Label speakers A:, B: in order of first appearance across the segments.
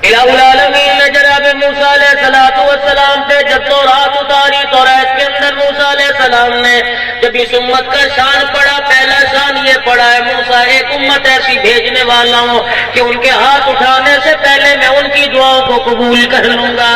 A: الہ العالمین نے جناب موسیٰ علیہ السلام پہ جب تورات اتاری، تورات کے اندر موسیٰ علیہ السلام نے جب اس امت کا شان پڑھا، پہلا شان یہ پڑھا ہے موسیٰ ایک امت ایسی بھیجنے والا ہوں کہ ان کے ہاتھ اٹھانے سے پہلے میں ان کی دعاؤں کو قبول کر لوں گا۔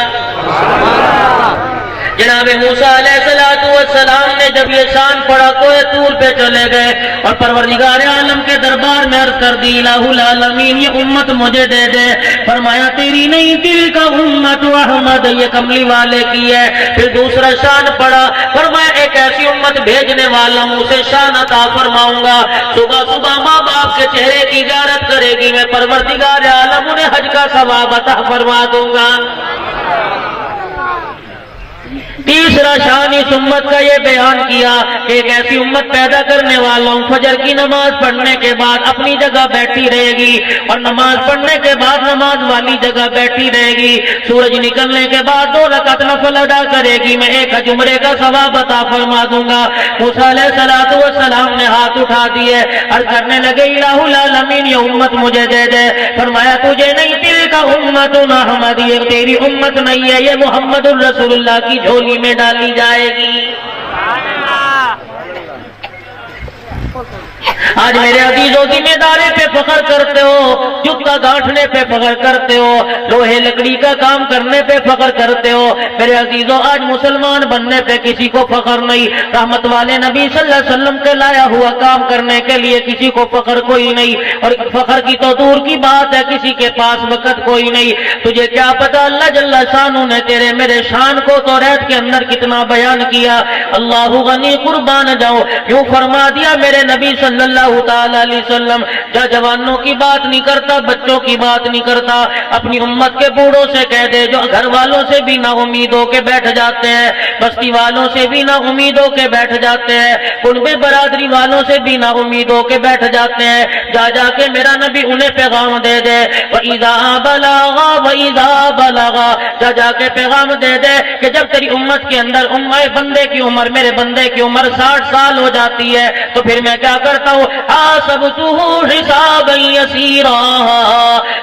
A: جناب موسیٰ علیہ السلام نے جب یہ شان پڑھا کوہ طور پہ چلے گئے اور پروردگار عالم کے دربار میں عرض کر دی الہ العالمین یہ امت مجھے دے دے۔ فرمایا تیری نہیں، دل کا امت احمد، یہ کملی والے کی ہے۔ پھر دوسرا شان پڑھا، فرمایا ایک ایسی امت بھیجنے والا ہوں اسے شان عطا فرماؤں گا، صبح صبح ماں باپ کے چہرے کی زیارت کرے گی، میں پروردگار عالم انہیں حج کا ثواب عطا فرما دوں گا۔ تیسرا شان اس امت کا یہ بیان کیا کہ ایک ایسی امت پیدا کرنے والا ہوں فجر کی نماز پڑھنے کے بعد اپنی جگہ بیٹھی رہے گی اور نماز پڑھنے کے بعد نماز والی جگہ بیٹھی رہے گی، سورج نکلنے کے بعد 2 رکعت نفل ادا کرے گی، میں ایک حج عمرے کا ثواب عطا فرما دوں گا۔ موسیٰ علیہ السلام نے ہاتھ اٹھا دیے اور کرنے لگے الہ العالمین یہ امت مجھے دے دے۔ فرمایا تجھے نہیں، دل کا امت احمد، یہ تیری امت نہیں ہے، یہ محمد الرسول اللہ کی جھولی میں ڈالی جائے گی۔ آج میرے عزیزوں ذمہ داری پہ فخر کرتے ہو، جوتا گانٹھنے پہ فخر کرتے ہو، لوہے لکڑی کا کام کرنے پہ فخر کرتے ہو۔ میرے عزیزوں آج مسلمان بننے پہ کسی کو فخر نہیں، رحمت والے نبی صلی اللہ علیہ وسلم کے لایا ہوا کام کرنے کے لیے کسی کو فخر کوئی نہیں، اور فخر کی تو دور کی بات ہے کسی کے پاس وقت کوئی نہیں۔ تجھے کیا پتا اللہ جل شانہ نے تیرے میرے شان کو توریت کے اندر کتنا بیان کیا۔ اللہ غنی قربان جاؤ، یوں فرما دیا میرے نبی صلی اللہ تعالی علیہ وسلم، جوانوں کی بات نہیں کرتا، بچوں کی بات نہیں کرتا، اپنی امت کے بوڑھوں سے کہہ دے جو گھر والوں سے بھی نا امید ہو کے بیٹھ جاتے ہیں، بستی والوں سے بھی نا امید ہو کے بیٹھ جاتے ہیں، کنبے برادری والوں سے بھی نا امید ہو کے بیٹھ جاتے ہیں، جا جا کے میرا نبی انہیں پیغام دے دے وَإِذَا بَلَغَا وَإِذَا بَلَغَا، جا جا کے پیغام دے دے کہ جب تیری امت کے اندر بندے کی عمر، میرے بندے کی عمر 60 سال ہو جاتی ہے تو پھر میں کیا کرتا ہوں، حَاسَبْتُهُ حِسَابًا يَسِيرًا،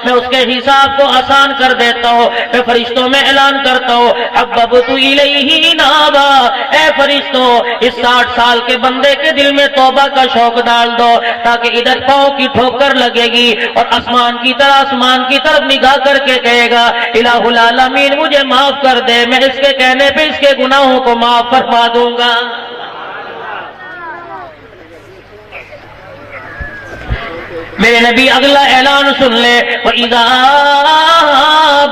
A: میں اس کے حساب کو آسان کر دیتا ہوں، میں فرشتوں میں اعلان کرتا ہوں حَبَّبْتُ إِلَيْهِ نَابًا، اے فرشتوں اس 60 سال کے بندے کے دل میں توبہ کا شوق ڈال دو تاکہ ادھر پاؤں کی ٹھوکر لگے گی اور آسمان کی طرف نگاہ کر کے کہے گا الہ العالمین مجھے معاف کر دے، میں اس کے کہنے پہ اس کے گناہوں کو معاف فرما دوں گا۔ میرے نبی اگلا اعلان سن لے وَإِذَا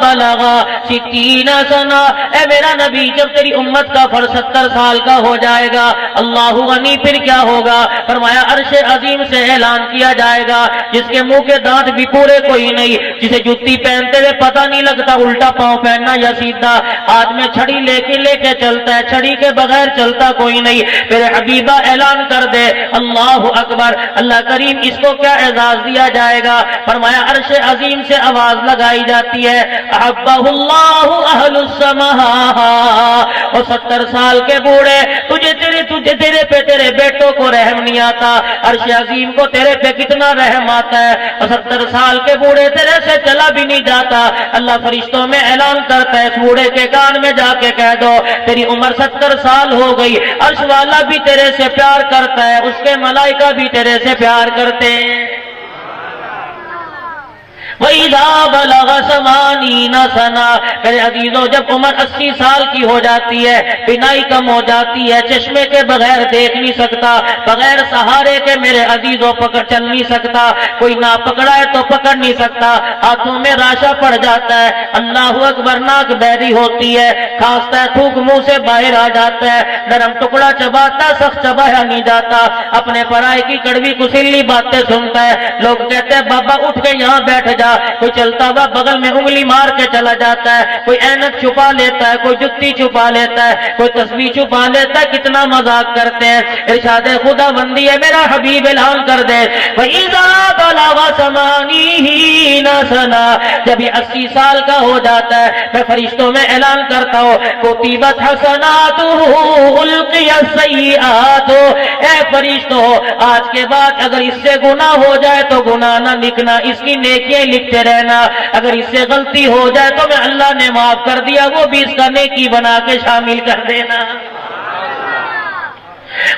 A: بَلَغَا 60 سنہ، اے میرا نبی جب تیری امت کا فرض 70 سال کا ہو جائے گا اللہ غنی پھر کیا ہوگا؟ فرمایا عرش عظیم سے اعلان کیا جائے گا جس کے منہ کے دانت بھی پورے کوئی نہیں، جسے جوتی پہنتے ہوئے پتہ نہیں لگتا الٹا پاؤں پہننا یا سیدھا، ہاتھ میں چھڑی لے کے چلتا ہے، چھڑی کے بغیر چلتا کوئی نہیں۔ میرے حبیبہ اعلان کر دے اللہ اکبر، اللہ کریم اس کو کیا اعزاز دیا جائے گا؟ فرمایا عرش عظیم سے آواز لگائی جاتی ہے احبہ اللہ اہل السماء، اور 70 سال کے بوڑھے تیرے پہ تیرے بیٹوں کو رحم نہیں آتا، عرش عظیم کو تیرے پہ کتنا رحم آتا ہے، اور 70 سال کے بوڑھے تیرے سے چلا بھی نہیں جاتا۔ اللہ فرشتوں میں اعلان کرتا ہے اس بوڑھے کے کان میں جا کے کہہ دو تیری عمر 70 سال ہو گئی، عرش والا بھی تیرے سے پیار کرتا ہے، اس کے ملائکہ بھی تیرے سے پیار کرتے ہیں۔ وَإِذَا بَلَغَ 80 سَنَةً، میرے عزیزوں جب عمر 80 سال کی ہو جاتی ہے، بینائی کم ہو جاتی ہے، چشمے کے بغیر دیکھ نہیں سکتا، بغیر سہارے کے میرے عزیزوں پکڑ چل نہیں سکتا، کوئی نہ پکڑا ہے تو پکڑ نہیں سکتا، ہاتھوں میں راشا پڑ جاتا ہے، اللہ اکبر، ناک بہری ہوتی ہے، کھانستا ہے، تھوک منہ سے باہر آ جاتا ہے، نرم ٹکڑا چباتا سخت چبایا نہیں جاتا، اپنے پرائے کی کڑوی کسیلی باتیں سنتا ہے، لوگ کہتے ہیں بابا اٹھ کے یہاں بیٹھ جا، کوئی چلتا ہوا بغل میں انگلی مار کے چلا جاتا ہے، کوئی اینک چھپا لیتا ہے، کوئی جتی چھپا لیتا ہے، کوئی تسبیح چھپا لیتا ہے، کتنا مذاق کرتے ہیں۔ ارشاد خدا بندی ہے میرا حبیب اعلان کر دے وَإِذَا بَلَغَ 80 سَنَةً، جب یہ 80 سال کا ہو جاتا ہے میں فرشتوں میں اعلان کرتا ہوں كُتِبَتْ حَسَنَاتُهُ أُلْقِيَ السَّيِّئَاتُ، اے فرشتوں آج کے بعد اگر اس سے گناہ ہو جائے تو گناہ نہ لکھنا، اس کی نیکیاں لکھتے رہنا، اگر اس سے غلطی ہو جائے تو میں اللہ نے معاف کر دیا، وہ بھی اس کا نیکی بنا کے شامل کر دینا۔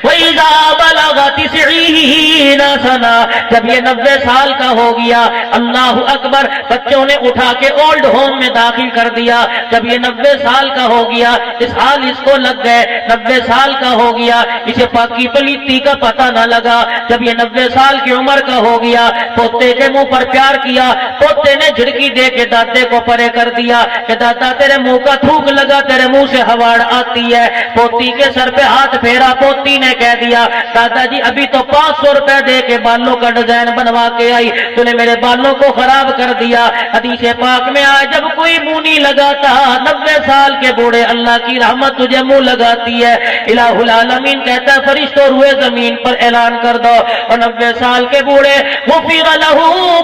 A: وَإِذَا بَلَغَ 90 سَنَةً، جب یہ 90 سال کا ہو گیا، اللہ اکبر، بچوں نے اٹھا کے اولڈ ہوم میں داخل کر دیا۔ جب یہ 90 سال کا ہو گیا، اس حال اس کو لگ گئے، 90 سال کا ہو گیا، اسے پاکی پلیتی کا پتہ نہ لگا۔ جب یہ 90 سال کی عمر کا ہو گیا، پوتے کے منہ پر پیار کیا، پوتے نے جھڑکی دے کے دادے کو پرے کر دیا کہ دادا تیرے منہ کا تھوک لگا، تیرے منہ سے ہواڑ آتی ہے۔ پوتی کے سر پہ ہاتھ پھیرا، پوتی نے کہہ دیا دادا جی ابھی تو 500 روپے دے کے بالوں کا ڈیزائن بنوا کے آئی، تو نے میرے بالوں کو خراب کر دیا۔ حدیث پاک میں آیا جب کوئی منہ نہیں لگاتا، 90 سال کے بوڑھے اللہ کی رحمت تجھے منہ لگاتی ہے۔ الہ العالمین کہتا ہے فرشتوں روئے زمین پر اعلان کر دو، اور 90 سال کے بوڑھے غفر لہ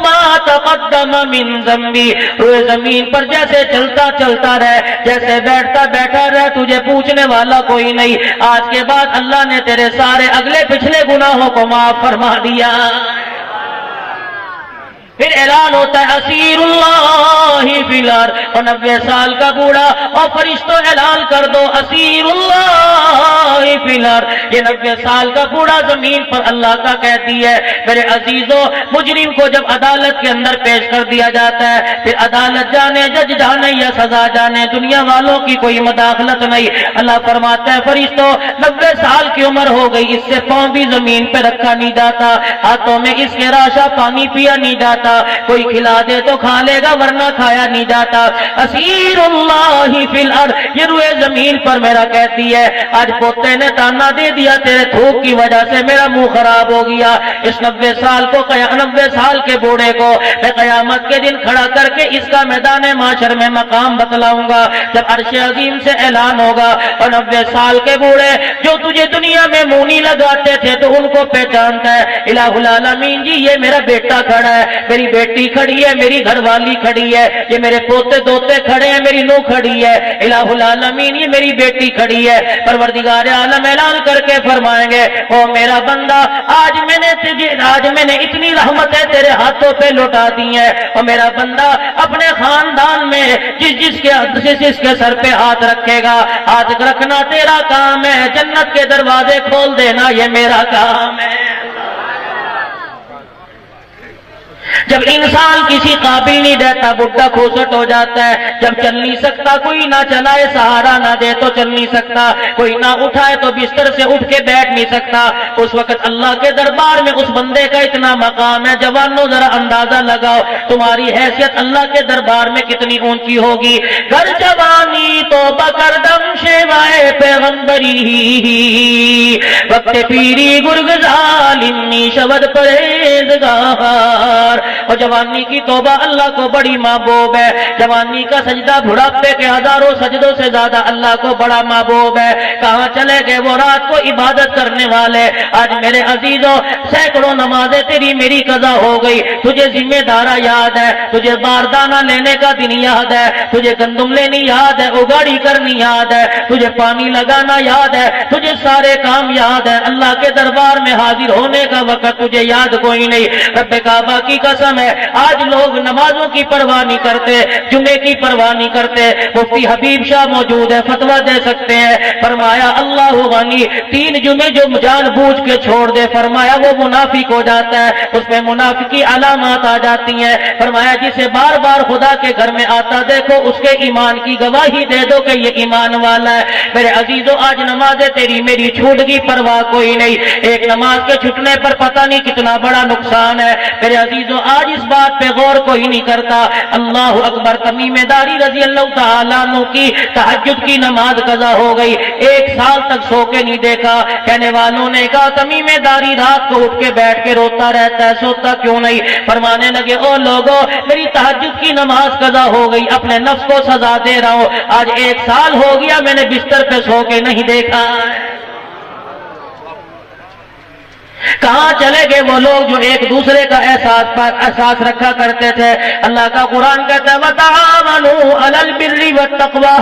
A: ما تقدم من ذنبی، روئے زمین پر جیسے چلتا چلتا رہ، جیسے بیٹھتا بیٹھا رہ، تجھے پوچھنے والا کوئی نہیں۔ آج کے بعد اللہ نے تیرے سارے اگلے پچھلے گناہوں کو معاف فرما دیا۔ پھر اعلان ہوتا ہے اسیر اللہ فی الارض، اور 90 سال کا بوڑھا، اور فرشتوں اعلان کر دو اسیر اللہ فی الارض، یہ 90 سال کا بوڑھا زمین پر اللہ کا کہتی ہے میرے عزیزوں، مجرم کو جب عدالت کے اندر پیش کر دیا جاتا ہے، پھر عدالت جانے، جج جانے یا سزا جانے، دنیا والوں کی کوئی مداخلت نہیں۔ اللہ فرماتا ہے فرشتوں 90 سال کی عمر ہو گئی، اس سے پاؤں بھی زمین پہ رکھا نہیں جاتا، ہاتھوں میں اس کے راشا پانی پیا نہیں جاتا، کوئی کھلا دے تو کھا لے گا ورنہ کھایا نہیں جاتا۔ اسیر اللہ فی الارض، یہ روئے زمین پر میرا کہتی ہے آج پوتے نے تانا دے دیا تیرے تھوک کی وجہ سے میرا منہ خراب ہو گیا۔ اس 90 سال کو 90 سال کے بوڑھے کو میں قیامت کے دن کھڑا کر کے اس کا میدان معاشر میں مقام بتلاؤں گا، جب عرش عظیم سے اعلان ہوگا اور 90 سال کے بوڑھے جو تجھے دنیا میں منہ نہیں لگاتے تھے تو ان کو پہچانتا ہے، الہ العالمین جی یہ میرا بیٹا کھڑا ہے، میری بیٹی کھڑی ہے، میری گھر والی کھڑی ہے، یہ میرے پوتے دوتے کھڑے ہیں، میری نوح کھڑی ہے، الہ العالمین یہ میری بیٹی کھڑی ہے۔ پروردگار عالم اعلان کر کے فرمائیں گے او میرا بندہ آج میں نے اتنی رحمتیں تیرے ہاتھوں پہ لوٹا دی ہیں، اور میرا بندہ اپنے خاندان میں جس کے سر پہ ہاتھ رکھے گا، ہاتھ رکھنا تیرا کام ہے، جنت کے دروازے کھول دینا یہ میرا کام ہے۔ جب انسان کسی قابل نہیں رہتا، بڈھا کھوسٹ ہو جاتا ہے، جب چل نہیں سکتا، کوئی نہ چلائے سہارا نہ دے تو چل نہیں سکتا، کوئی نہ اٹھائے تو بستر سے اٹھ کے بیٹھ نہیں سکتا، اس وقت اللہ کے دربار میں اس بندے کا اتنا مقام ہے۔ جوانوں ذرا اندازہ لگاؤ تمہاری حیثیت اللہ کے دربار میں کتنی اونچی ہوگی۔ گھر جوانی تو بکردم شیوائے پیغمبری، وقت پیری گرگزال انی شبد پرہیزگار، اور جوانی کی توبہ اللہ کو بڑی محبوب ہے، جوانی کا سجدہ بڑھاپے کے ہزاروں سجدوں سے زیادہ اللہ کو بڑا محبوب ہے۔ کہاں چلے گئے وہ رات کو عبادت کرنے والے؟ آج میرے عزیزوں سینکڑوں نمازیں تیری میری قضا ہو گئی، تجھے ذمہ دارہ یاد ہے، تجھے باردانہ لینے کا دن یاد ہے، تجھے گندم لینی یاد ہے، اگاڑی کرنی یاد ہے، تجھے پانی لگانا یاد ہے، تجھے سارے کام یاد ہے، اللہ کے دربار میں حاضر ہونے کا وقت تجھے یاد کوئی نہیں۔ رب کعبہ کی قسم ہے آج لوگ نمازوں کی پرواہ نہیں کرتے، جمعے کی پرواہ نہیں کرتے۔ مفتی حبیب شاہ موجود ہے، فتویٰ دے سکتے ہیں، فرمایا اللہ غنی 3 جمعے جو جان بوجھ کے چھوڑ دے فرمایا وہ منافق ہو جاتا ہے، اس میں منافقی علامات آ جاتی ہیں۔ فرمایا جسے بار بار خدا کے گھر میں آتا دیکھو اس کے ایمان کی گواہی دے دو کہ یہ ایمان والا ہے۔ میرے عزیزوں آج نمازیں تیری میری چھوٹ گئی، پرواہ کوئی نہیں، ایک نماز کے چھٹنے پر پتہ نہیں کتنا بڑا نقصان ہے۔ میرے عزیزوں آج اس بات پہ غور کوئی نہیں کرتا۔ اللہ اکبر، تمیم داری رضی اللہ تعالیٰ عنہ کی تہجد کی نماز قضا ہو گئی، 1 سال تک سو کے نہیں دیکھا۔ کہنے والوں نے کہا تمیم داری رات کو اٹھ کے بیٹھ کے روتا رہتا ہے، سوتا کیوں نہیں؟ فرمانے لگے او لوگوں میری تہجد کی نماز قضا ہو گئی، اپنے نفس کو سزا دے رہا ہوں، آج 1 سال ہو گیا میں نے بستر پہ سو کے نہیں دیکھا۔ کہاں چلے گئے وہ لوگ جو ایک دوسرے کا احساس رکھا کرتے تھے؟ اللہ کا قرآن کہتا ہے وَتَعَاوَنُوا عَلَى الْبِرِّ وَالتَّقْوَىٰ،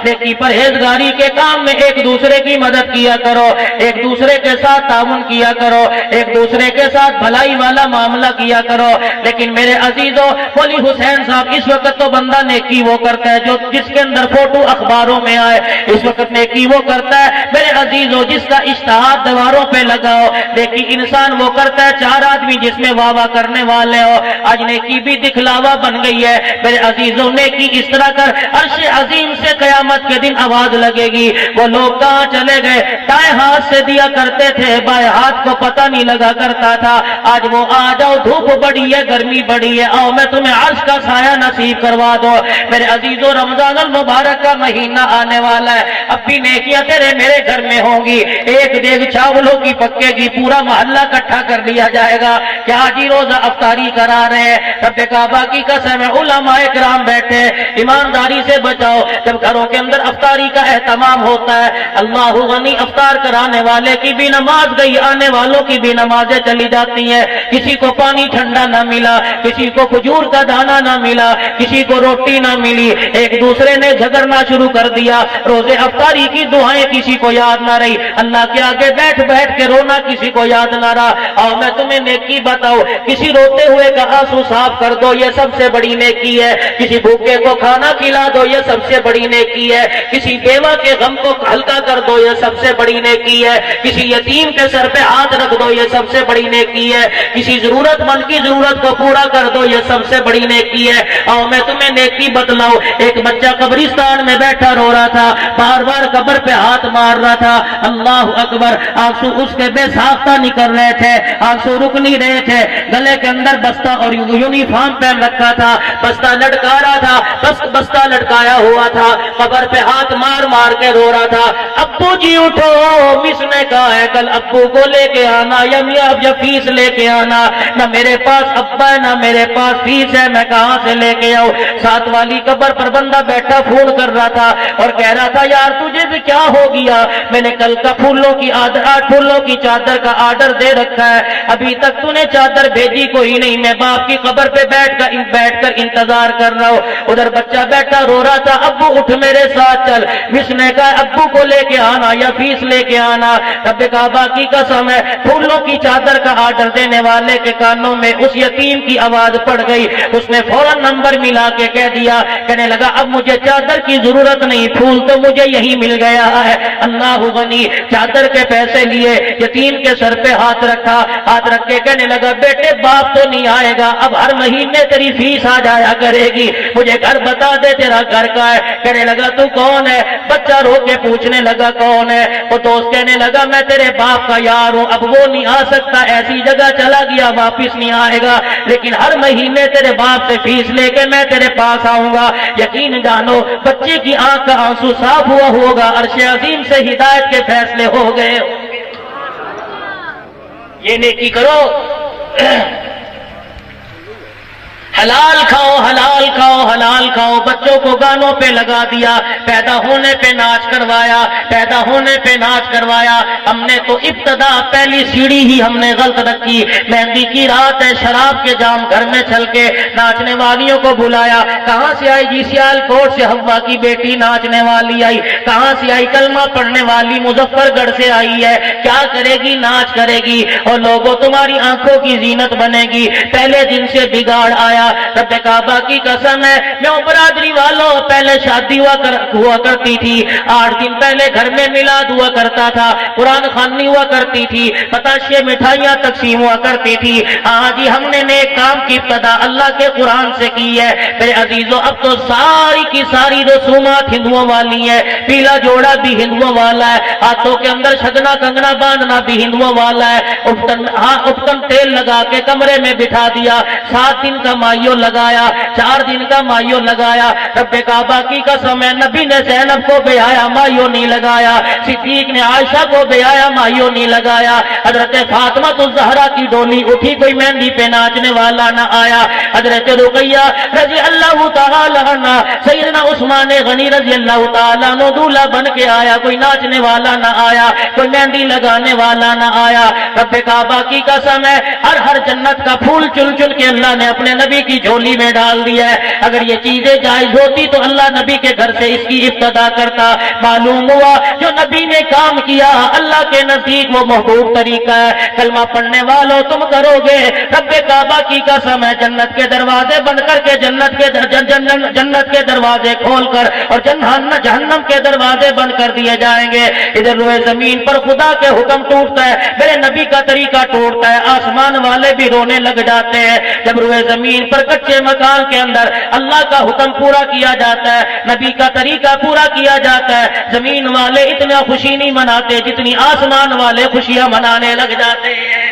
A: نیکی پرہیزگاری کے کام میں ایک دوسرے کی مدد کیا کرو، ایک دوسرے کے ساتھ تعاون کیا کرو، ایک دوسرے کے ساتھ بھلائی والا معاملہ کیا کرو۔ لیکن میرے عزیزوں، ولی حسین صاحب اس وقت تو بندہ نیکی وہ کرتا ہے جو جس کے اندر فوٹو اخباروں میں آئے، اس وقت نیکی وہ کرتا ہے میرے عزیزوں جس کا اشتہار دیواروں پہ لگا ہو، نیکی انسان وہ کرتا ہے چار آدمی جس میں واہ واہ کرنے والے ہو۔ آج نیکی بھی دکھلاوا بن گئی ہے میرے عزیزوں، نیکی اس طرح کر عرش عظیم سے قیامت کے دن آواز لگے گی، وہ لوگ کہاں چلے گئے؟ دائیں ہاتھ سے دیا کرتے تھے، بائیں ہاتھ کو پتہ نہیں لگا کرتا تھا، آج وہ آ جاؤ، دھوپ بڑی ہے، گرمی بڑی ہے، آؤ میں تمہیں عرش کا سایہ نصیب کروا دو۔ میرے عزیزوں رمضان المبارک کا مہینہ آنے والا ہے، اب بھی نیکیاں تیرے میرے گھر میں ہوں گی، ایک دیگ چاولوں کی پکے گی، پورا محلہ اکٹھا کر لیا جائے گا۔ کیا جی روزہ افطاری کرا رہے ہیں؟ رب کعبہ کی قسم ہے، علماء کرام بیٹھے، ایمانداری سے بچاؤ۔ جب گھروں کے اندر افطاری کا اہتمام ہوتا ہے، اللہ غنی افطار کرانے والے کی بھی نماز گئی، آنے والوں کی بھی نمازیں چلی جاتی ہیں، کسی کو پانی ٹھنڈا نہ ملا، کسی کو کھجور کا دانہ نہ ملا، کسی کو روٹی نہ ملی، ایک دوسرے نے جھگڑنا شروع کر دیا، روزے افطاری کی دعائیں کسی کو یاد نہ رہی، اللہ کے آگے بیٹھ بیٹھ کے رونا کسی کو یاد نہ رہا۔ اور میں تمہیں نیکی بتاؤں، کسی روتے ہوئے کا آنسو صاف کر دو، یہ سب سے بڑی نیکی ہے۔ کسی بھوکے کو کھانا کھلا دو، یہ سب سے بڑی نیکی ہے۔ کسی بیوہ کے غم کو ہلکا کر دو، یہ سب سے بڑی نیکی ہے۔ کسی یتیم کے سر پہ ہاتھ رکھ دو، یہ سب سے بڑی نیکی ہے۔ کسی ضرورت مند کی ضرورت کو پورا کر دو، یہ سب سے بڑی نیکی ہے۔ اور میں تمہیں نیکی بتلاؤں، ایک بچہ قبرستان میں بیٹھا رو رہا تھا، بار بار قبر پہ ہاتھ مار رہا تھا، اللہ اکبر، آنسو اس کے بے ساختہ نکل رہے تھے، آنسو رک نہیں رہے تھے، گلے کے اندر بستہ اور یونیفارم پہن رکھا تھا، بستہ لٹکا رہا تھا، بستہ لٹکایا ہوا تھا، قبر پہ ہاتھ مار مار کے رو رہا تھا۔ ابو جی اٹھو، مس نے کہا ہے کل ابو کو لے کے آنا، یا فیس لے کے آنا، نہ میرے پاس ابا ہے نہ میرے پاس فیس ہے، میں کہاں سے لے کے آؤں؟ ساتھ والی قبر پر بندہ بیٹھا فون کر رہا تھا اور کہہ رہا تھا یار تجھے بھی کیا ہو گیا، میں نے کل کا پھولوں کی چادر کا آرڈر دے رکھا ہے، ابھی تک تو نے چادر بھیجی کوئی نہیں، میں باپ کی قبر پہ بیٹھ کر انتظار کر رہا ہوں۔ ادھر بچہ بیٹھا رو رہا تھا، ابو اٹھ میرے ساتھ چل، مس نے کہا ابو کو لے کے آنا یا فیس لے کے آنا۔ رب کعبہ کی قسم ہے، پھولوں کی چادر کا آرڈر دینے والے کے کانوں میں اس یتیم کی آواز پڑ گئی، اس نے فوراً نمبر ملا کے کہہ دیا، کہنے لگا اب مجھے چادر کی ضرورت نہیں، پھول تو مجھے یہی مل گیا ہے۔ اللہ غنی، چادر کے پیسے لیے، یتیم کے سر پہ ہاتھ رکھا، ہاتھ رکھ کے کہنے لگا بیٹے باپ تو نہیں آئے گا، اب ہر مہینے تیری فیس آ جایا کرے گی، مجھے گھر بتا دے تیرا گھر کا ہے۔ کہنے لگا تو کون ہے؟ بچہ رو کے پوچھنے لگا کون ہے؟ وہ دوست کہنے لگا میں تیرے باپ کا یار ہوں، اب وہ نہیں آ سکتا، ایسی جگہ چلا گیا واپس نہیں آئے گا، لیکن ہر مہینے تیرے باپ سے فیس لے کے میں تیرے پاس آؤں گا۔ یقین جانو بچے کی آنکھ کا آنسو صاف ہوا ہوگا، عرش عظیم سے ہدایت کے فیصلے ہو گئے۔ یہ نیکی کرو، حلال کھاؤ حلال کھاؤ حلال کھاؤ۔ بچوں کو گانوں پہ لگا دیا، پیدا ہونے پہ ناچ کروایا، پیدا ہونے پہ ناچ کروایا۔ ہم نے تو ابتدا پہلی سیڑھی ہی ہم نے غلط رکھی، مہندی کی رات ہے، شراب کے جام گھر میں چل کے ناچنے والیوں کو بلایا، کہاں سے آئی جی سیال کوٹ سے ہوا کی بیٹی ناچنے والی آئی، کہاں سے آئی کلمہ پڑھنے والی مظفر گڑھ سے آئی ہے، کیا کرے گی؟ ناچ کرے گی، اور لوگوں تمہاری آنکھوں کی زینت بنے گی۔ پہلے دن سے بگاڑ آیا، رب کعبہ کی قسم ہے، میں برادری والوں پہلے شادی ہوا کرتی تھی، 8 دن پہلے گھر میں میلاد ہوا کرتا تھا، قرآن خوانی ہوا کرتی تھی، پتاشے مٹھائیاں تقسیم ہوا کرتی تھی۔ ہاں جی ہم نے نیک کام کی ابتدا اللہ کے قرآن سے کی ہے میرے عزیزوں۔ اب تو ساری کی ساری رسومات ہندوؤں والی ہیں، پیلا جوڑا بھی ہندوؤں والا ہے، ہاتھوں کے اندر شگنا کنگنا باندھنا بھی ہندوؤں والا ہے، اپتن تیل لگا کے کمرے میں بٹھا دیا، 7 دن کا مائیو لگایا، 4 دن کا مائیو لگایا، رب کعبہ کی قسم ہے نبی نے زینب کو بیایا مایوں نہیں لگایا، صدیق نے عائشہ کو بیایا مایوں نہیں لگایا، حضرت فاطمہ الزہرا کی ڈولی اٹھی کوئی مہندی پہ ناچنے والا نہ آیا، حضرت رقیہ رضی اللہ تعالی عنہ سیدنا عثمان غنی رضی اللہ تعالی عنہ دولہا بن کے آیا، کوئی ناچنے والا نہ آیا، کوئی مہندی لگانے والا نہ آیا۔ رب کعبہ کی قسم ہے ہر جنت کا پھول چن چن کے اللہ نے اپنے نبی کی جھولی میں ڈال دیا ہے۔ اگر یہ چیزیں جائز ہوتی تو اللہ نبی کے گھر سے اس کی ابتدا کرتا۔ معلوم ہوا جو نبی نے کام کیا اللہ کے نزدیک وہ محبوب طریقہ ہے۔ کلمہ پڑھنے والوں تم کرو گے، رب کعبہ کی قسم ہے جنت کے دروازے بند کر کے جنت کے دروازے کھول کر اور جہنم کے دروازے بند کر دیے جائیں گے۔ ادھر روئے زمین پر خدا کے حکم ٹوٹتا ہے، میرے نبی کا طریقہ ٹوٹتا ہے، آسمان والے بھی رونے لگ جاتے ہیں۔ جب روئے زمین پر کچے مکان کے اندر اللہ کا حکم پورا کیا جاتا ہے، نبی کا طریقہ پورا کیا جاتا ہے، زمین والے اتنا خوشی نہیں مناتے جتنی آسمان والے خوشیاں منانے لگ جاتے ہیں۔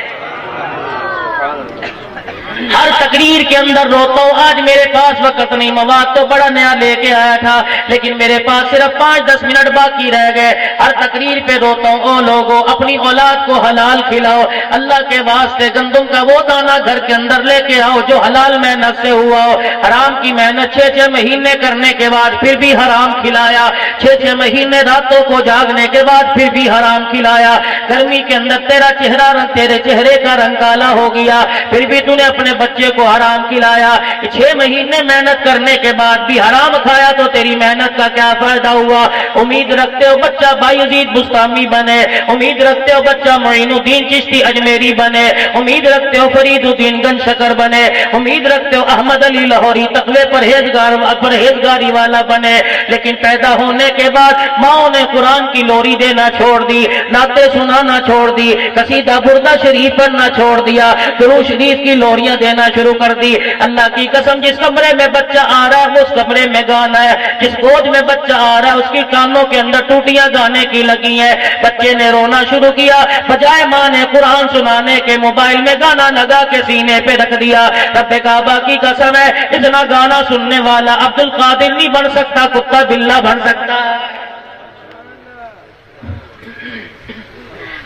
A: ہر تقریر کے اندر روتا ہوں، آج میرے پاس وقت نہیں، مواد تو بڑا نیا لے کے آیا تھا لیکن میرے پاس صرف 5-10 منٹ باقی رہ گئے۔ ہر تقریر پہ روتا ہوں، او لوگوں اپنی اولاد کو حلال کھلاؤ، اللہ کے واسطے گندم کا وہ دانہ گھر کے اندر لے کے آؤ جو حلال محنت سے ہوا ہو۔ حرام کی محنت 6 مہینے کرنے کے بعد پھر بھی حرام کھلایا، 6 مہینے راتوں کو جاگنے کے بعد پھر بھی حرام کھلایا۔ گرمی کے اندر تیرے چہرے کا رنگ کالا ہو گیا، پھر بھی تو نے اپنے بچے کو حرام کھلایا۔ 6 مہینے محنت کرنے کے بعد بھی حرام کھایا تو تیری محنت کا کیا فائدہ ہوا؟ امید رکھتے ہو بچہ بایزید بستامی بنے، امید رکھتے ہو بچہ معین الدین چشتی اجمیری بنے، امید رکھتے ہو فرید الدین گنج شکر بنے، امید رکھتے ہو احمد علی لاہوری تقوی پرہیزگاری والا بنے، لیکن پیدا ہونے کے بعد ماں نے قرآن کی لوری دینا چھوڑ دی، نعتیں سنانا چھوڑ دی، قصیدہ بردہ شریف پڑھنا چھوڑ دیا، درود شریف کی لوریاں دینا شروع کر دی۔ اللہ کی قسم جس کمرے میں بچہ آ رہا ہے اس کمرے میں گانا ہے، جس گود میں بچہ آ رہا ہے اس کی کانوں کے اندر ٹوٹیاں گانے کی لگی ہیں۔ بچے نے رونا شروع کیا، بجائے ماں نے قرآن سنانے کے موبائل میں گانا لگا کے سینے پہ رکھ دیا۔ رب کعبہ کی قسم ہے اتنا گانا سننے والا عبد القادر نہیں بن سکتا، کتا بلہ بن سکتا۔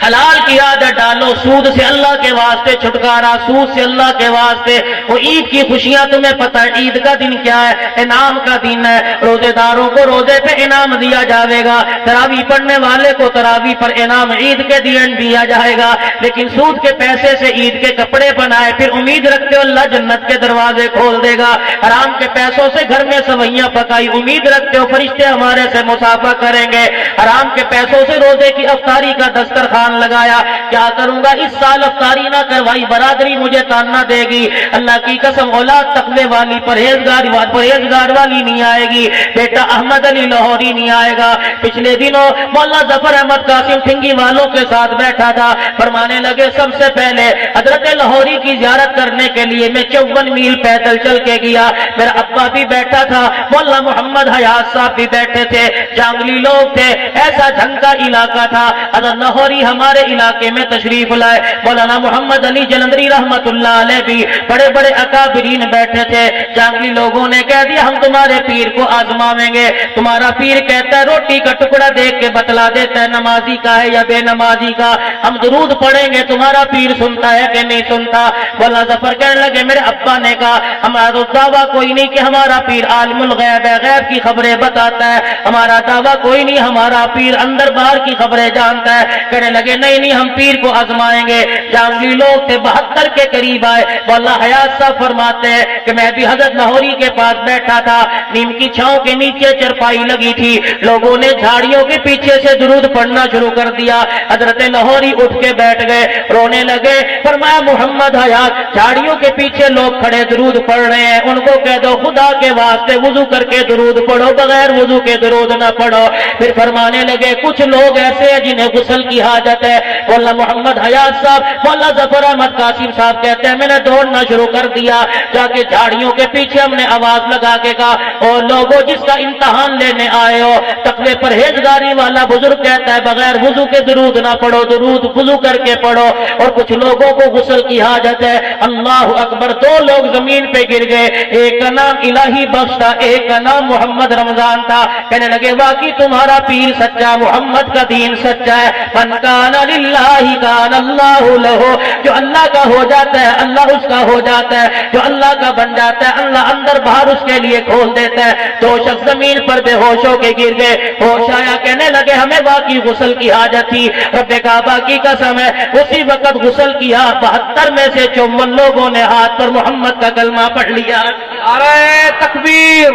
A: حلال کی عادت ڈالو، سود سے اللہ کے واسطے چھٹکارا، سود سے اللہ کے واسطے۔ وہ عید کی خوشیاں تمہیں پتہ ہے عید کا دن کیا ہے؟ انعام کا دن ہے، روزے داروں کو روزے پہ انعام دیا جائے گا، تراویح پڑھنے والے کو تراویح پر انعام عید کے دن دیا جائے گا۔ لیکن سود کے پیسے سے عید کے کپڑے بنائے پھر امید رکھتے ہو اللہ جنت کے دروازے کھول دے گا۔ حرام کے پیسوں سے گھر میں سوئیاں پکائی، امید رکھتے ہو فرشتے ہمارے سے مسافہ کریں گے۔ حرام کے پیسوں سے روزے کی افطاری کا دسترخوان لگایا، کیا کروں گا اس سال افطاری نہ کروائی برادری مجھے تاننا دے گی۔ اللہ کی قسم اولاد تقوی والی پرہیزگار والی نہیں آئے گی، بیٹا احمد علی لاہوری نہیں آئے گا۔ پچھلے دنوں مولانا ظفر احمد قاسم ٹھنگی والوں کے ساتھ بیٹھا تھا، فرمانے لگے سب سے پہلے حضرت لاہوری کی زیارت کرنے کے لیے میں 54 میل پیدل چل کے گیا۔ میرا ابا بھی بیٹھا تھا، مولانا محمد حیات صاحب بھی بیٹھے تھے، جانگلی لوگ تھے، ایسا جھنکا علاقہ تھا۔ حضرت لاہوری ہمارے علاقے میں تشریف لائے، مولانا محمد علی جلندری رحمت اللہ علیہ بھی، بڑے بڑے اکابرین بیٹھے تھے۔ جانگلی لوگوں نے کہہ دیا ہم تمہارے پیر کو آزمائیں گے، تمہارا پیر کہتا ہے روٹی کا ٹکڑا دیکھ کے بتلا دیتا ہے نمازی کا ہے یا بے نمازی کا، ہم درود پڑھیں گے تمہارا پیر سنتا ہے کہ نہیں سنتا؟ مولانا ظفر کہنے لگے میرے ابا نے کہا ہمارا تو دعویٰ کوئی نہیں کہ ہمارا پیر عالم الغیب ہے، غیب کی خبریں بتاتا ہے، ہمارا دعویٰ کوئی نہیں ہمارا پیر اندر باہر کی خبریں جانتا ہے۔ کہنے لگے نہیں ہم پیر کو آزمائیں گے۔ جانگلی لوگ تھے 72 کے قریب آئے، مولانا حیات صاحب فرماتے ہیں کہ میں بھی حضرت لاہوری کے پاس بیٹھا تھا، نیم کی چھاؤں کے نیچے چرپائی لگی تھی، لوگوں نے جھاڑیوں کے پیچھے سے درود پڑھنا شروع کر دیا۔ حضرت لاہوری اٹھ کے بیٹھ گئے، رونے لگے، فرمایا محمد حیات جھاڑیوں کے پیچھے لوگ کھڑے درود پڑھ رہے ہیں، ان کو کہہ دو خدا کے واسطے وضو کر کے درود پڑھو، بغیر وضو کے درود نہ پڑھو۔ پھر فرمانے لگے کچھ لوگ ایسے ہیں جنہیں غسل کی حاجت حاجت ہے؟ مولانا محمد حیات صاحب، مولانا ظفر احمد قاسم صاحب کہتے ہیں میں نے دوڑنا شروع کر دیا، جا کے جھاڑیوں کے پیچھے ہم نے آواز لگا کے کہا اور لوگوں جس کا امتحان لینے آئے ہو، تقوی پرہیزگاری والا بزرگ کہتا ہے بغیر وضو کے درود نہ پڑھو، درود وضو کر کے پڑھو، اور کچھ لوگوں کو غسل کی حاجت ہے۔ اللہ اکبر، دو لوگ زمین پہ گر گئے، ایک کا نام الہی بخش تھا، ایک کا نام محمد رمضان تھا۔ کہنے لگے واقعی تمہارا پیر سچا، محمد کا دین سچا ہے، من کان للہ کان اللہ لہ، جو اللہ کا ہو جاتا ہے اللہ اس کا ہو جاتا ہے، جو اللہ کا بن جاتا ہے اللہ اندر باہر اس کے لیے کھول دیتا ہے۔ دو شخص زمین پر بے ہوش ہو کے گر گئے، ہوش آیا، کہنے لگے ہمیں واقعی غسل کی حاجت تھی، رب کعبہ کی قسم ہے اسی وقت غسل کیا، 72 میں سے 54 لوگوں نے ہاتھ پر محمد کا کلمہ پڑھ لیا۔
B: نعرہ تکبیر،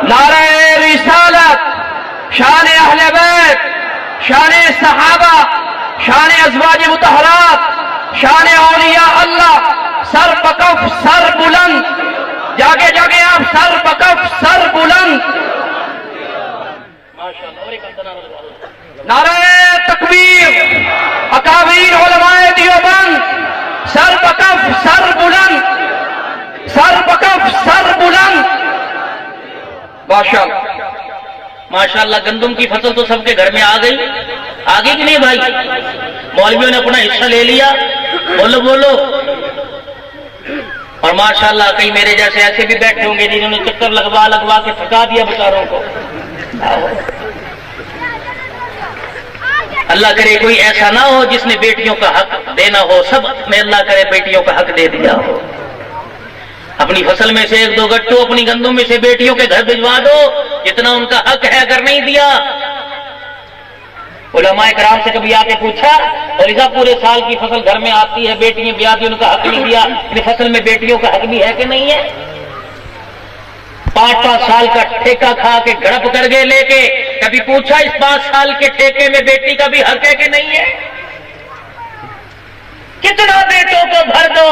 B: نعرہ رسالت، شان اہل بیت، شان صحابہ، شان ازواج مطہرات، شان اولیاء اللہ، سر بکف سر بلند، جاگے جاگے آپ سر بکف سر بلند۔ نعرہ تکبیر، اکابرین علماء دیوبند، سر بکف سر بلند، سر بکف سر بلند۔ ماشاءاللہ
A: ماشاءاللہ، گندم کی فصل تو سب کے گھر میں آ گئی، آگے کہ نہیں بھائی؟ مولویوں نے اپنا حصہ لے لیا، بولو بولو۔ اور ماشاءاللہ کئی میرے جیسے ایسے بھی بیٹھے ہوں گے جنہوں نے چکر لگوا لگوا کے تھکا دیا بیچاروں کو۔ اللہ کرے کوئی ایسا نہ ہو جس نے بیٹیوں کا حق دینا ہو، سب میں اللہ کرے بیٹیوں کا حق دے دیا ہو۔ اپنی فصل میں سے 1-2 گٹو اپنی گندم میں سے بیٹیوں کے گھر بھجوا دو، جتنا ان کا حق ہے، اگر نہیں دیا۔ علماء کرام سے کبھی آ کے پوچھا، اور ایسا پورے سال کی فصل گھر میں آتی ہے، بیٹیاں بیاتی ان کا حق نہیں دیا، فصل میں بیٹیوں کا حق بھی ہے کہ نہیں ہے؟ 5-5 سال کا ٹھیکہ کھا کے گڑپ کر گئے لے کے، کبھی پوچھا اس 5 سال کے ٹھیکے میں بیٹی کا بھی حق ہے کہ نہیں ہے؟ کتنا بیٹوں کو بھر دو،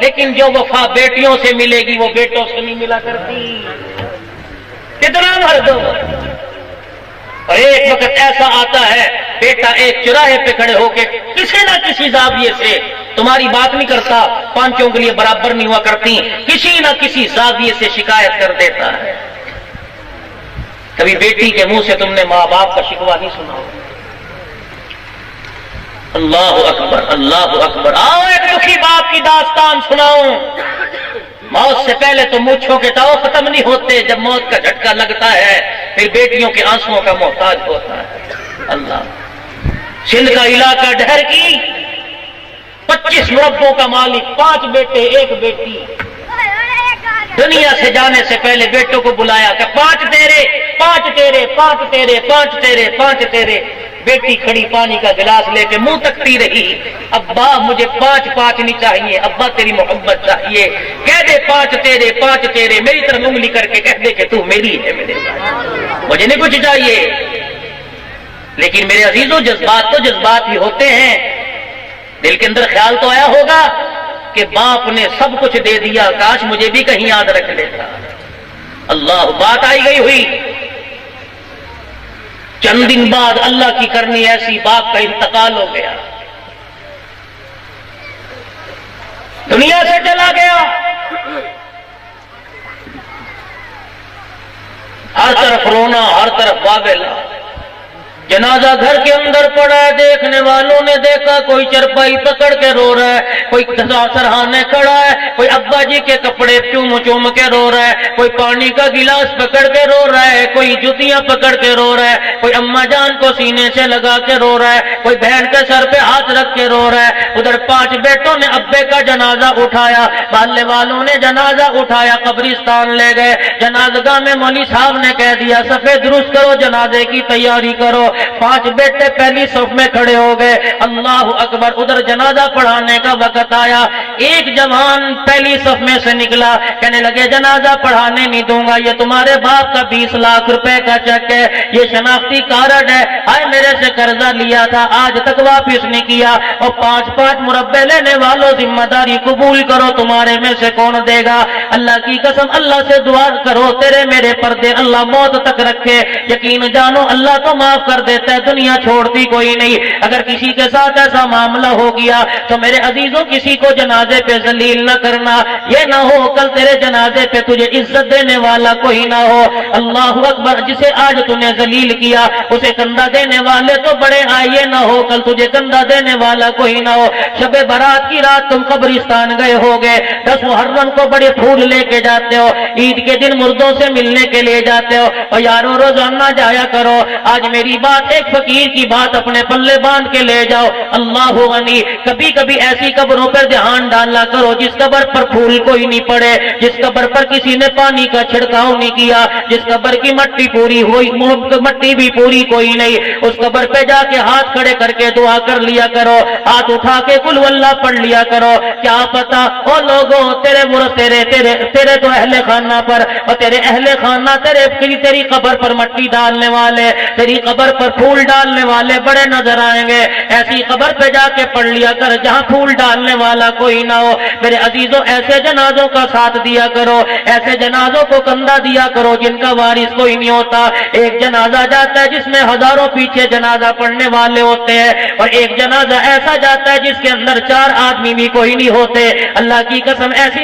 A: لیکن جو وفا بیٹیوں سے ملے گی وہ بیٹوں سے نہیں ملا کرتی۔ کتنا بھر دو، اور ایک وقت ایسا آتا ہے بیٹا ایک چوراہے پہ کھڑے ہو کے کسی نہ کسی زاویے سے، تمہاری بات نہیں کرتا، پانچوں کے لیے برابر نہیں ہوا کرتی، کسی نہ کسی زاویے سے شکایت کر دیتا ہے۔ کبھی بیٹی کے منہ سے تم نے ماں باپ کا شکوہ نہیں سنا؟ اللہ اکبر، اللہ اکبر۔ آؤ ایک دکھی باپ کی داستان سناؤں۔ موت سے پہلے تو مونچھوں کے تاؤ ختم نہیں ہوتے، جب موت کا جھٹکا لگتا ہے پھر بیٹیوں کے آنسوؤں کا محتاج ہوتا ہے۔ اللہ، سندھ کا علاقہ ڈھر کی 25 مربوں کا مالک، 5 بیٹے 1 بیٹی، دنیا سے جانے سے پہلے بیٹوں کو بلایا کہ 5 تیرے، 5 تیرے، 5 تیرے، 5 تیرے، 5 تیرے۔ بیٹی کھڑی پانی کا گلاس لے کے منہ تکتی رہی، ابا مجھے 5 نہیں چاہیے، ابا تیری محبت چاہیے، کہہ دے 5 تیرے، 5 تیرے، میری طرف انگلی کر کے کہہ دے کہ تو میری ہے، میرے مجھے نہیں کچھ چاہیے۔ لیکن میرے عزیزوں، جذبات تو جذبات ہی ہوتے ہیں۔ دل کے اندر خیال تو آیا ہوگا کہ باپ نے سب کچھ دے دیا، کاش مجھے بھی کہیں یاد رکھ لیتا۔ اللہ، بات آئی گئی ہوئی، چند دن بعد اللہ کی کرنی ایسی، باپ کا انتقال ہو گیا، دنیا سے چلا گیا۔ ہر طرف رونا، ہر طرف واویلا۔ جنازہ گھر کے اندر پڑا ہے، دیکھنے والوں نے دیکھا کوئی چرپائی پکڑ کے رو رہا ہے، کوئی سرہانے کھڑا ہے، کوئی ابا جی کے کپڑے چوم چوم کے رو رہا ہے، کوئی پانی کا گلاس پکڑ کے رو رہا ہے، کوئی جوتیاں پکڑ کے رو رہا ہے، کوئی اماں جان کو سینے سے لگا کے رو رہا ہے، کوئی بہن کے سر پہ ہاتھ رکھ کے رو رہا ہے۔ ادھر 5 بیٹوں نے ابے کا جنازہ اٹھایا، محلے والوں نے جنازہ اٹھایا، قبرستان لے گئے۔ جنازگاہ میں مولوی صاحب نے کہہ دیا صفے درست کرو، جنازے کی تیاری کرو۔ 5 بیٹے پہلی صف میں کھڑے ہو گئے، اللہ اکبر۔ ادھر جنازہ پڑھانے کا وقت آیا، ایک جوان پہلی صف میں سے نکلا، کہنے لگے جنازہ پڑھانے نہیں دوں گا، یہ تمہارے باپ کا 20 لاکھ روپے کا چیک ہے، یہ شناختی کارڈ ہے، آئے میرے سے قرضہ لیا تھا آج تک واپس نہیں کیا، اور 5 مربے لینے والوں ذمہ داری قبول کرو، تمہارے میں سے کون دے گا؟ اللہ کی قسم، اللہ سے دعا کرو تیرے میرے پردے اللہ موت تک رکھے، یقین جانو اللہ تو معاف کر دیتا ہے, دنیا چھوڑتی کوئی نہیں. اگر کسی کے ساتھ ایسا معاملہ ہو گیا تو میرے عزیزوں کسی کو جنازے پہ ذلیل نہ کرنا, یہ نہ ہو کل تیرے جنازے پہ تجھے عزت دینے والا کوئی نہ ہو. اللہ اکبر, جسے آج تو نے ذلیل کیا اسے کندھا دینے والے تو بڑے آئے, یہ نہ ہو کل تجھے کندھا دینے والا کوئی نہ ہو. شب برات کی رات تم قبرستان گئے ہوگے, 10 محرم کو بڑے پھول لے کے جاتے ہو, عید کے دن مردوں سے ملنے کے لیے جاتے ہو, اور یارو روزانہ جایا کرو. آج میری بات, ایک فقیر کی بات اپنے پلے باندھ کے لے جاؤ. اللہ غنی, کبھی کبھی ایسی قبروں پر دھیان ڈالا کرو جس قبر پر پھول کوئی نہیں پڑے, جس قبر پر کسی نے پانی کا چھڑکاؤ نہیں کیا, جس قبر کی مٹی پوری ہوئی, مٹی بھی پوری کوئی نہیں, اس قبر پہ جا کے ہاتھ کھڑے کر کے دعا کر لیا کرو, ہاتھ اٹھا کے قل واللہ پڑھ لیا کرو. کیا پتا او لوگوں تیرے تو اہل خانہ پر اور تیرے اہل خانہ تیری قبر پر مٹی ڈالنے والے, تیری قبر پر پھول ڈالنے والے بڑے نظر آئیں گے. ایسی قبر پہ جا کے پڑھ لیا کر جہاں پھول ڈالنے والا کوئی نہ ہو. میرے عزیزوں ایسے جنازوں کا ساتھ دیا کرو, ایسے جنازوں کو کندھا دیا کرو جن کا وارث کوئی نہیں ہوتا. ایک جنازہ جاتا ہے جس میں ہزاروں پیچھے جنازہ پڑھنے والے ہوتے ہیں, اور ایک جنازہ ایسا جاتا ہے جس کے اندر 4 آدمی بھی کوئی نہیں ہوتے. اللہ کی قسم ایسی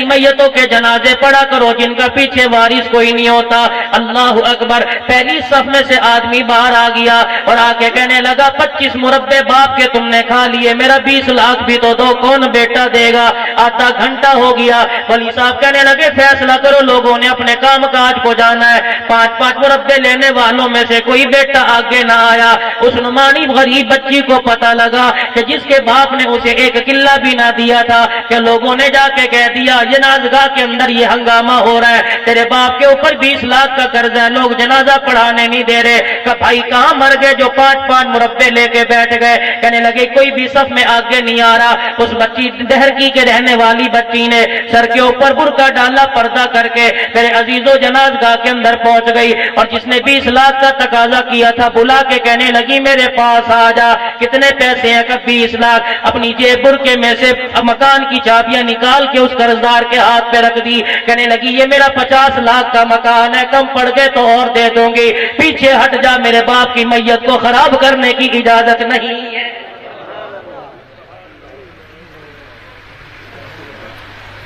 A: میتوں کے جنازے پڑھا کرو جن کا پیچھے وارث کوئی نہیں ہوتا. اللہ اکبر, پہلی صف میں سے آدمی باہر آ گیا اور آ کے کہنے لگا 25 مربے باپ کے تم نے کھا لیے, میرا 20 لاکھ بھی تو دو, کون بیٹا دے گا. آدھا گھنٹہ ہو گیا, ولی صاحب کہنے لگے فیصلہ کرو, لوگوں نے اپنے کام کاج کو جانا ہے. 5 مربے لینے والوں میں سے کوئی بیٹا آگے نہ آیا. اس نمانی غریب بچی کو پتا لگا کہ جس کے باپ نے اسے 1 کلہ بھی نہ دیا تھا, کہ لوگوں نے جا کے کہہ دیا جنازگاہ کے اندر یہ ہنگامہ ہو رہا ہے, تیرے باپ کے اوپر 20 لاکھ کا قرض ہے, لوگ جنازہ پڑھانے نہیں دے رہے. کہ بھائی کہاں مر گئے جو 5 مربے لے کے بیٹھ گئے. کہنے لگے کوئی بھی صف میں آگے نہیں آ رہا. اس بچی دہرکی کے رہنے والی بچی نے سر کے اوپر برقع ڈالا, پردہ کر کے میرے عزیزوں جنازگاہ کے اندر پہنچ گئی, اور جس نے 20 لاکھ کا تقاضا کیا تھا بلا کے کہنے لگی میرے پاس آ جا, کتنے پیسے ہیں؟ کہ 20 لاکھ. اپنی جیب برقعے میں سے مکان کی چابیاں نکال کے اس قرضدار کے ہاتھ پہ رکھ دی. کہنے لگی یہ میرا 50 لاکھ کا مکان ہے, کم پڑ گئے تو اور دے دوں گی, پیچھے ہٹ جا, میرے باپ کی میت کو خراب کرنے کی اجازت نہیں ہے.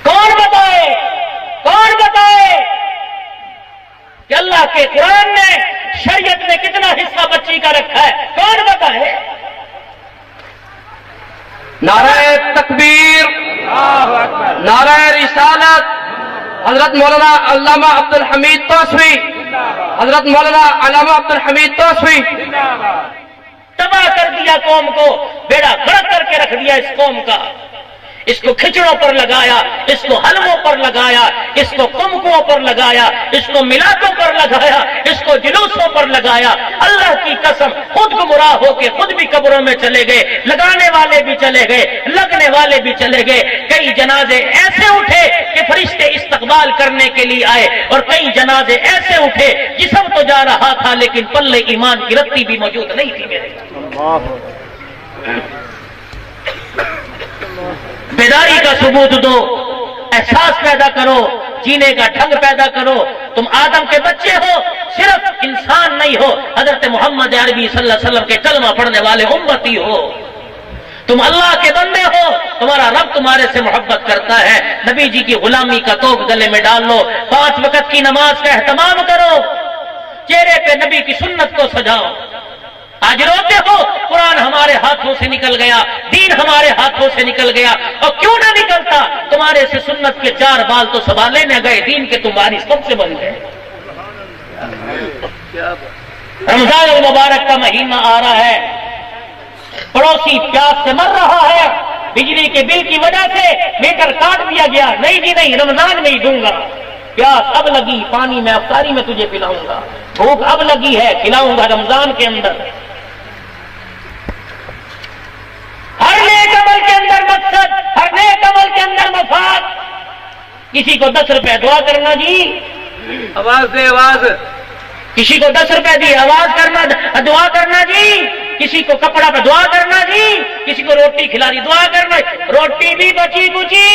A: کون بتائے کہ اللہ کے قرآن نے شریعت نے کتنا حصہ بچی کا رکھا ہے؟ کون بتائے؟
B: نعرہ تکبیر, نعرہ رسالت. حضرت مولانا علامہ عبد الحمید توسوی, حضرت مولانا علامہ عبد الحمید توسوی.
A: تباہ کر دیا قوم کو, بیڑا غرق کر کے رکھ دیا اس قوم کا. اس کو کھچڑوں پر لگایا, اس کو حلووں پر لگایا, اس کو کمکوں پر لگایا, اس کو ملاتوں پر لگایا, اس کو جلوسوں پر لگایا. اللہ کی قسم خود گمراہ ہو کے خود بھی قبروں میں چلے گئے, لگانے والے بھی چلے گئے, لگنے والے بھی چلے گئے. کئی جنازے ایسے اٹھے کہ فرشتے استقبال کرنے کے لیے آئے, اور کئی جنازے ایسے اٹھے جسم تو جا رہا تھا لیکن پلے ایمان کی رتی بھی موجود نہیں تھی. میرے بیداری کا ثبوت دو, احساس پیدا کرو, جینے کا ڈھنگ پیدا کرو. تم آدم کے بچے ہو, صرف انسان نہیں ہو, حضرت محمد عربی صلی اللہ علیہ وسلم کے کلمہ پڑھنے والے امتی ہو. تم اللہ کے بندے ہو, تمہارا رب تمہارے سے محبت کرتا ہے. نبی جی کی غلامی کا توق گلے میں ڈال لو, 5 وقت کی نماز کا اہتمام کرو, چہرے پہ نبی کی سنت کو سجاؤ. آج روتے ہو, قرآن ہمارے ہاتھوں سے نکل گیا, دین ہمارے ہاتھوں سے نکل گیا. اور کیوں نہ نکلتا, تمہارے سے سنت کے 4 بال تو سنبھالے نہ گئے, دین کے تم وارث کب سے بن گئے. رمضان المبارک کا مہینہ آ رہا ہے, پڑوسی پیاس سے مر رہا ہے, بجلی کے بل کی وجہ سے میٹر کاٹ دیا گیا. نہیں جی نہیں, رمضان میں ہی دوں گا. پیاس اب لگی, پانی میں افطاری میں تجھے پلاؤں گا. بھوک اب لگی ہے, کھلاؤں گا رمضان کے اندر. ہر نیک عمل کے اندر مقصد, ہر نیک عمل کے اندر مفاد. کسی کو 10 روپے دعا کرنا جی,
B: آواز دے آواز.
A: کسی کو 10 روپے دی آواز کرنا, دعا کرنا جی. کسی کو کپڑا پہ دعا کرنا جی, کسی کو روٹی کھلا دی دعا کرنا. روٹی بھی بچی کچی,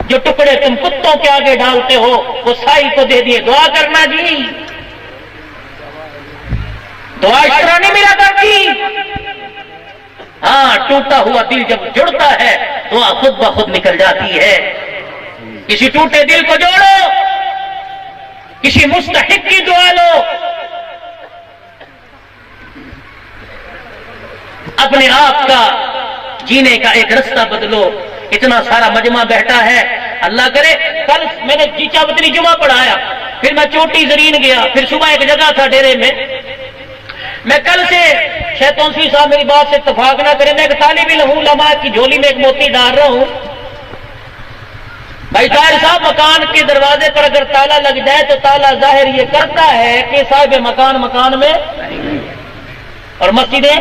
A: جو ٹکڑے تم کتوں کے آگے ڈالتے ہو وہ سائی کو دے دیے, دعا کرنا جی. دعا اس طرح نہیں ملا کرتی. ہاں ٹوٹا ہوا دل جب جڑتا ہے دعا خود بخود نکل جاتی ہے. کسی ٹوٹے دل کو جوڑو, کسی مستحق کی دعا لو, اپنے آپ کا جینے کا ایک رستہ بدلو. اتنا سارا مجمع بیٹھا ہے, اللہ کرے. کل میں نے چیچا بدری جمعہ پڑھایا, پھر میں چوٹی زرین گیا, پھر صبح ایک جگہ تھا ڈیرے میں کل سے شیطان سی صاحب میری بات سے اتفاق نہ کرے, میں ایک طالب علم ہوں, لمحات کی جھولی میں ایک موتی ڈال رہا ہوں. بھائی طاہر صاحب, مکان کے دروازے پر اگر تالا لگ جائے تو تالا ظاہر یہ کرتا ہے کہ صاحب مکان میں, اور مسجدیں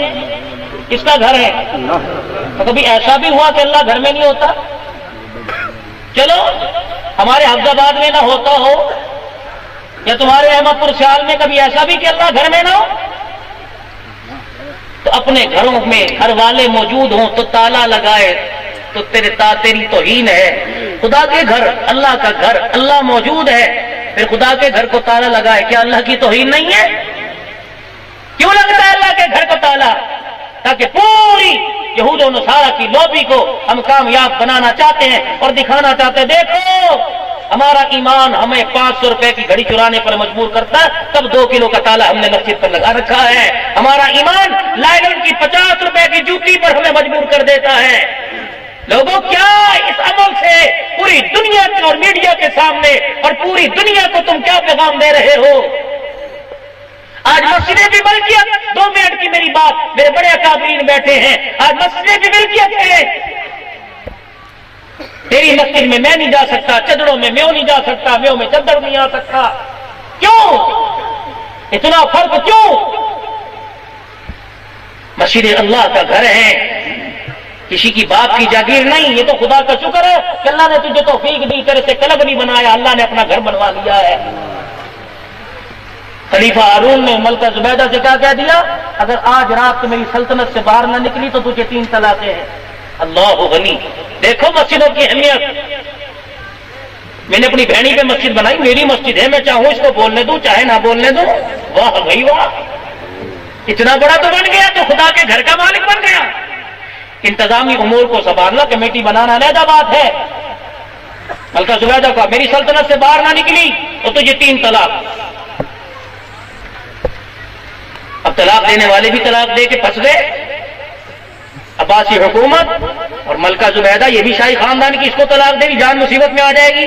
A: کس کا گھر ہے. تو کبھی ایسا بھی ہوا کہ اللہ گھر میں نہیں ہوتا؟ چلو ہمارے حفظ آباد میں نہ ہوتا ہو, یا تمہارے احمد پور سیال میں کبھی ایسا بھی کہ اللہ گھر میں نہ ہو. تو اپنے گھروں میں گھر والے موجود ہوں تو تالا لگائے تو تیری توہین ہے. خدا کے گھر, اللہ کا گھر, اللہ موجود ہے, پھر خدا کے گھر کو تالا لگائے, کیا اللہ کی توہین نہیں ہے؟ کیوں لگتا ہے اللہ کے گھر کو تالا؟ تاکہ پوری یہود و نصارہ کی لوبی کو ہم کامیاب بنانا چاہتے ہیں اور دکھانا چاہتے ہیں, دیکھو ہمارا ایمان ہمیں 500 روپے کی گھڑی چرانے پر مجبور کرتا ہے, تب 2 کلو کا تالا ہم نے مسجد پر لگا رکھا ہے. ہمارا ایمان لائلن کی 50 روپے کی جوتی پر ہمیں مجبور کر دیتا ہے. لوگوں کیا اس عمل سے پوری دنیا اور میڈیا کے سامنے اور پوری دنیا کو تم کیا پیغام دے رہے ہو؟ آج مسجدیں بھی ملکیت, 2 منٹ کی میری بات, میرے بڑے اکابرین بیٹھے ہیں, آج مسجدیں بھی ملکیت ہے. تیری مسجد میں نہیں جا سکتا, چدروں میں میوں نہیں جا سکتا, میوں میں چدر نہیں آ سکتا. کیوں اتنا فرق کیوں؟ مسجد اللہ کا گھر ہے, کسی کی باپ کی جاگیر نہیں. یہ تو خدا کا شکر ہے کہ اللہ نے تجھے توفیق دی, تیرے سے کلب نہیں بنایا, اللہ نے اپنا گھر بنوا لیا ہے. خلیفہ ہارون نے ملکہ زبیدہ سے کیا کہہ دیا, اگر آج رات میری سلطنت سے باہر نہ نکلی تو تجھے 3 طلاقیں ہیں. اللہ غنی. دیکھو مسجدوں کی اہمیت. میں نے اپنی بہنی پہ مسجد بنائی, میری مسجد ہے, میں چاہوں اس کو بولنے دوں چاہے نہ بولنے دوں. واہ بھائی واہ, اتنا بڑا تو بن گیا تو خدا کے گھر کا مالک بن گیا. انتظامی امور کو سنبھالنا, کمیٹی بنانا علیحدہ بات ہے. ملکہ زبیدہ کا میری سلطنت سے باہر نہ نکلی تو تجھے 3 طلاق. اب طلاق دینے والے بھی طلاق دے کے پھنس گئے. عباسی حکومت اور ملکہ زبیدہ, یہ بھی شاہی خاندان کی, اس کو طلاق دے گی جان مصیبت میں آ جائے گی.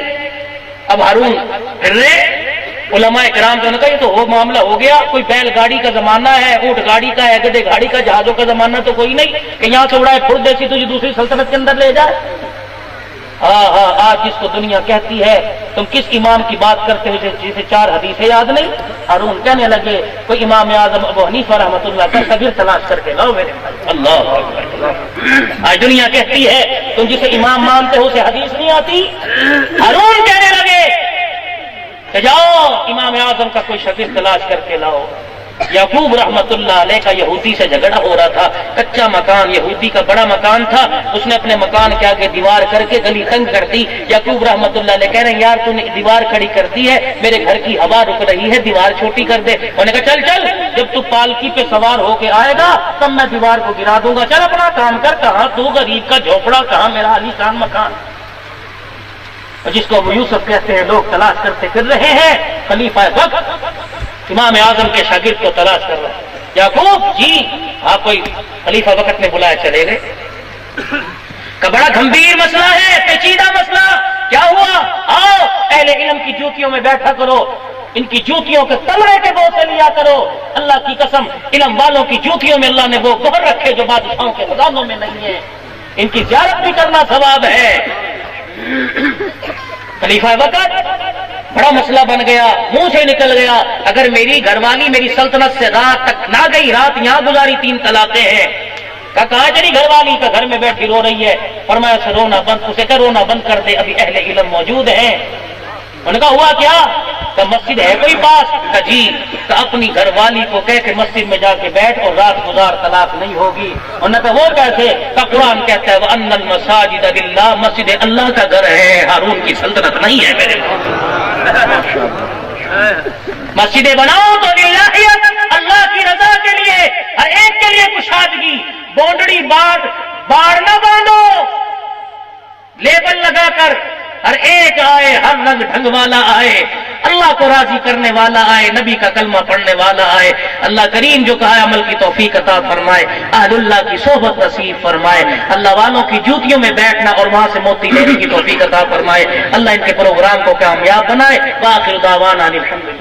A: اب ہارون پھر رہے علماء کرام نے کہا یہ تو وہ معاملہ ہو گیا, کوئی بیل گاڑی کا زمانہ ہے, اونٹ گاڑی کا ہے, گدے گاڑی کا, جہازوں کا زمانہ تو کوئی نہیں کہ یہاں سے اڑائے پھر دیسی تجھے دوسری سلطنت کے اندر لے جائے. ہاں آج جس کو دنیا کہتی ہے تم کس امام کی بات کرتے ہو جسے 4 حدیثیں یاد نہیں. ہارون کہنے لگے کوئی امام اعظم ابو حنیفہ رحمۃ اللہ کا صغیر تلاش کر کے لاؤ میرے بھائی. اللہ اکبر. آج دنیا کہتی ہے تم جسے امام مانتے ہو اسے حدیث نہیں آتی. ہارون کہنے لگے کہ جاؤ امام اعظم کا کوئی شاگرد تلاش کر کے لاؤ. یعقوب رحمت اللہ علیہ کا یہودی سے جھگڑا ہو رہا تھا, کچا مکان, یہودی کا بڑا مکان تھا, اس نے اپنے مکان کے آگے دیوار کر کے گلی تنگ کر دی. یعقوب رحمت اللہ علیہ کہہ رہے ہیں یار تو نے دیوار کھڑی کر دی ہے, میرے گھر کی ہوا رک رہی ہے, دیوار چھوٹی کر دے. انہوں نے کہا چل جب تو پالکی پہ سوار ہو کے آئے گا تب میں دیوار کو گرا دوں گا, چل اپنا کام کر. کہاں تو غریب کا جھوپڑا, کہاں میرا عالی شان مکان. جس کو ابو یوسف کہتے ہیں لوگ تلاش کرتے پھر رہے ہیں. خلیفہ وقت امام اعظم کے شاگرد کو تلاش کر رہا ہے. یعقوب جی آپ کوئی خلیفہ وقت نے بلایا, چلے گئے. کا بڑا گمبھیر مسئلہ ہے, پیچیدہ مسئلہ. کیا ہوا؟ آؤ اہل علم کی جوتیوں میں بیٹھا کرو, ان کی جوتیوں کے تلوے کے بوسے لیا کرو. اللہ کی قسم علم والوں کی جوتیوں میں اللہ نے وہ گہر رکھے جو بادشاہوں کے خزانوں میں نہیں ہے. ان کی زیارت بھی کرنا ثواب ہے. خلیفہ وقت بڑا مسئلہ بن گیا, منہ سے نکل گیا. اگر میری گھر والی میری سلطنت سے رات تک نہ گئی, رات یہاں گزاری, 3 طلاقیں ہیں. کہا چلی گھر والی کا گھر میں بیٹھی رو رہی ہے. فرمایا اسے رونا بند, اسے کہ رونا بند کر دے, ابھی اہل علم موجود ہیں. انہوں نے کہا ہوا کیا؟ کہ مسجد ہے کوئی پاس؟ کہ جی. کہ اپنی گھر والی کو کہہ کے مسجد میں جا کے بیٹھ اور رات گزار, طلاق نہیں ہوگی. انہوں نے کہا وہ کیسے؟ کہ قرآن کہتا ہے وَأَنَّ الْمَسَاجِدَ لِلَّهِ, مسجد اللہ کا گھر ہے, ہارون کی سلطنت نہیں ہے میرے. مسجدیں بناؤ تو للہ اللہ کی رضا کے لیے ہر ایک کے لیے کشادگی. بونڈڑی باڑ نہ باندھو لیبل لگا کر. ہر ایک آئے, ہر رنگ ڈھنگ والا آئے, اللہ کو راضی کرنے والا آئے, نبی کا کلمہ پڑھنے والا آئے. اللہ کریم جو کہا ہے عمل کی توفیق عطا فرمائے, اہل اللہ کی صحبت نصیب فرمائے, اللہ والوں کی جوتیوں میں بیٹھنا اور وہاں سے موتی لینے کی توفیق عطا فرمائے. اللہ ان کے پروگرام کو کامیاب بنائے. وآخر دعوانا الحمدللہ.